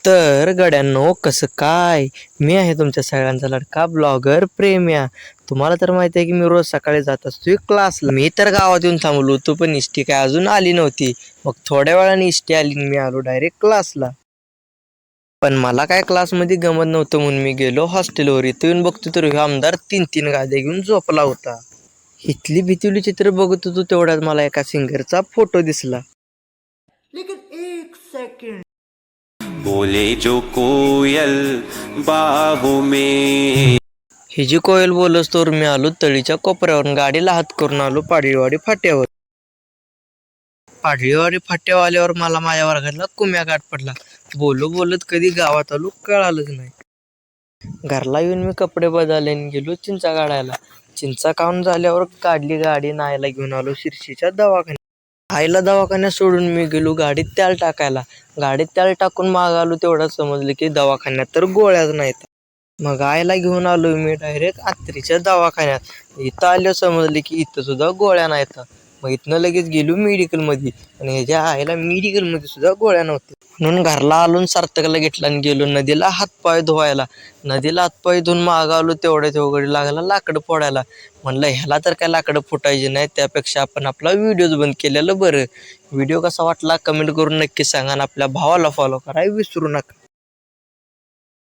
तर गड्यांनो कसं काय. मी आहे तुमच्या सगळ्यांचा लडका ब्लॉगर प्रेम्या. तुम्हाला तर माहिती आहे की मी रोज सकाळी जात असतो क्लासला. मी तर गावात येऊन थांबलो होतो पण इष्टी काय अजून आली नव्हती. मग थोड्या वेळाने इष्टी आली आणि मी आलो डायरेक्ट क्लासला. पण मला काय क्लासमध्ये गमत नव्हतं म्हणून मी गेलो हॉस्टेलवर. इथं येऊन बघतो तर ह्यो आमदार 3-3 गाद्या घेऊन झोपला होता. इथली भीतीवली चित्र बघत होतो तेवढ्यात मला एका सिंगरचा फोटो दिसला. बोले जो कोयल बाहों में. ही जी कोयल बोलस तर मी आलो तळीच्या कोपऱ्यावरून. गाडीला हात करून आलो पाडळीवाडी फाट्यावर. पाडळीवाडी फाट्यावर आल्यावर मला माझ्या वर्गातला कुम्या गाठ पडला. बोलत कधी गावात आलो कळालंच नाही. घरला येऊन मी कपडे बदलले आणि गेलो चिंचा काढायला. चिंचा काढून झाल्यावर काढली गाडी आणि आईला घेऊन आलो शिर्शीच्या दवाखान्यात. आईला दवाखान्यात सोडून मी गेलो गाडीत तेल टाकायला. गाडीत तेल टाकून माग आलो तेवढं समजलं की दवाखान्यात तर गोळ्याच नाहीत. मग आईला घेऊन आलो मी डायरेक्ट आत्रीच्या दवाखान्यात. इथं आल्यावर समजले की इथं सुद्धा गोळ्या नाहीत. मग इथनं लगेच गेलो मेडिकलमध्ये आणि ह्याच्या आईला मेडिकलमध्ये सुद्धा गोळ्या नव्हत्या. म्हणून घरला आलो सार्थकला घेतला आणि गेलो नदीला हातपाय धुवायला. नदीला हातपाय धुवून मागं आलो तेवढ्याच वगैरे लागला लाकडं फोडायला. म्हणलं ह्याला तर काय लाकडं फुटायची नाही, त्यापेक्षा आपण आपला व्हिडिओज बंद केलेलं बरं. व्हिडिओ कसा वाटला कमेंट करून नक्की सांगा आणि आपल्या भावाला फॉलो करायला विसरू नका.